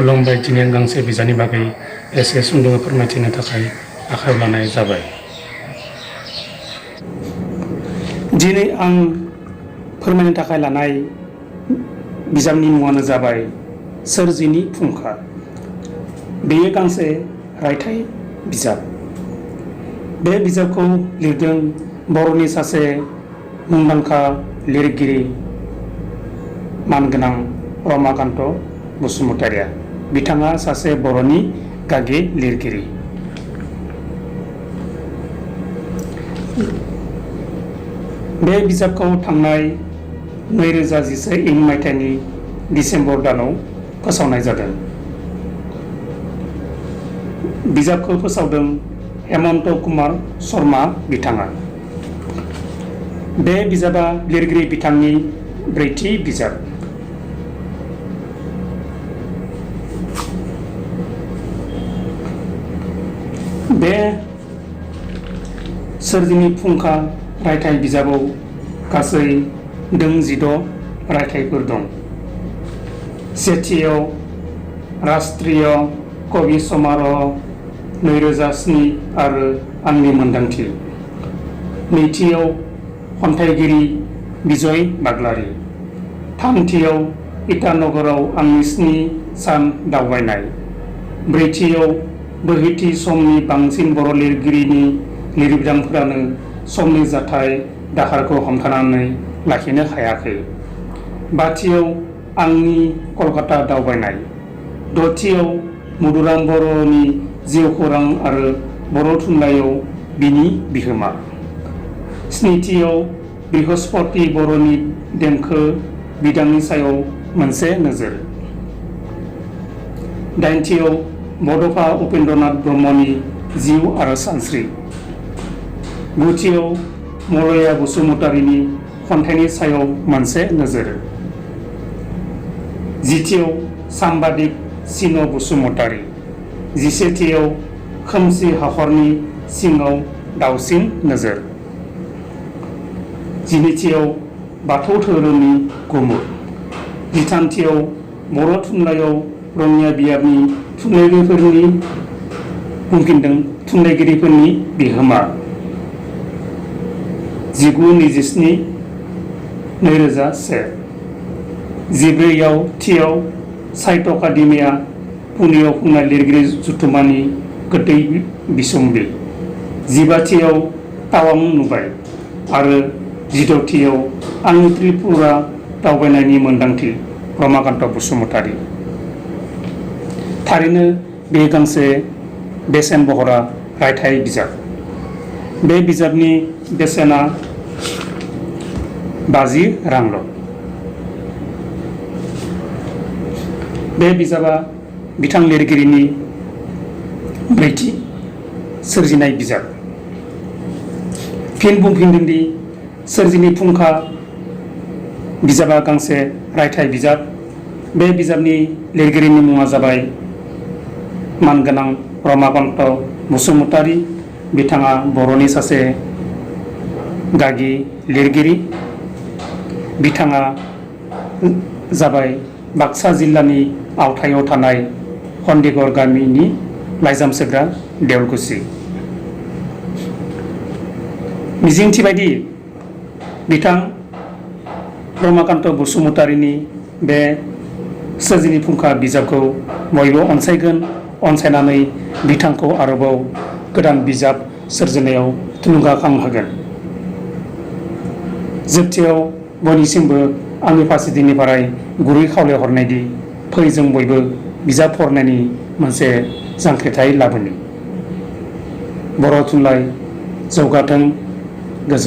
खुलुमबाय। दिनै आं गांसे बिजाबनि बागै एसे सुंद'यै फोरमायथिनो थाखाय आखायाव लानाय जाबाय। दिनै आं फोरमायनो थाखाय लानाय बिजाबनि मुङानो जाबाय सोरजिनि फुंखा। बेयो गांसे रायथाइ बिजाब। बे बिजाबखौ लिरदों बर'नि सासे मुंदांखा लिरगिरि मानगोनां रमाकान्त बसुमतारिया। बिथाङा सासे बर'नि गागि लिरगिरि। बे बिजाबखौ थांनाय 2011 इं मायथाइनि दिसेम्बर दानाव फोसावनाय जादों। बिजाबखौ फोसावदों हेमन्त कुमार शर्मा बिथाङा। बे बिजाबा लिरगिरि बिथांनि ब्रैथि बिजाब। बे सोरजिनि फुंखा रायथाइ बिजाबाव गासै 16 रायथाइफोर दं। सेथियाव राष्ट्रीय कवि समार'ह 2007 आरो आंनि मोन्दांथि। नैथियाव खन्थाइगिरि बिजय बाग्लारि। थामथियाव इटानगराव आंनि 7 सान दावबायनाय। ब्रैथियाव बोहैथि समनि बांसिन बर' लिरगिरिनि लिरबिदांफोरानो समनि जाथाय दाहारखौ हमथानानै लाखिनो हायाखै। बाथियाव आंनि कलकाता दावबायनाय। दथियाव मधुराम बर'नि जिउ खौरां आरो बर' थुनलाइयाव बिनि बिहोमा। स्निथियाव बृहस्पति बर'नि देंखो बिदांनि सायाव मोनसे नोजोर। दाइनथियाव बड'फा उपेन्द्रनाथ ब्रह्मनि जिउ आरो सानस्रि। गुथियाव मलया बसुमतारिनि खन्थाइनि सायाव मोनसे नोजोर। जिथियाव साम्बादिक चिन बसुमतारि। जिसेथियाव खोमसि हाखरनि सिङाव दावसिन नोजोर। जिनैथियाव बाथौ धोरोमनि गुमुर। जिथामथियाव बर' थुनलाइयाव रङिया बियाबनि थुनलाइगिरिफोरनि बिहोमा। 1927-2001। 14थियाव साहित्य एकाडेमिया पुनेयाव खुंनाय लिरगिरि जथुम्मानि गोदै बिसम्बि। 15थियाव तावां नुबाय आरो 16थियाव आंनि त्रिपुरा दावबायनायनि मोन्दांथि। रमाकान्त बसुमतारि। थारैनो बे गांसे बेसेन बहरा रायथाइ बिजाब। बे बिजाबनि बेसेना 50 रांल'। बे बिजाबा बिथां लिरगिरिनि ब्रैथि सोरजिनाय बिजाब। फिन बुंफिनदोंदि सोरजिनि फुंखा बिजाबा गांसे रायथाइ बिजाब। बे बिजाबनि लिरगिरिनि मुङा जाबाय मानगोनां रमाकान्त बसुमतारि। बिथाङा बर'नि सासे गागि लिरगिरि। बिथाङा जाबाय बाक्सा जिल्लानि आवथायाव थानाय खन्दिगर गामिनि लाइजाम सोग्रा देवलकुसि। मिजिंथिबायदि बिथां रमाकान्त बसुमतारिनि बे सोरजिनि फुंखा बिजाबखौ बयबो अनसायगोन। अनसायनानै बिथांखौ आरोबाव गोदान बिजाब सोरजिनायाव थुलुंगाखांहोगोन। जोबथियाव बयनिसिमबो आंनि फारसेथिंनिफ्राय गुरै खावलायहरनायदि फै जों बयबो बिजाब फरायनायनि मोनसे जांख्रिथाय लाबोनि। बर' थुनलाइ जौगाथों।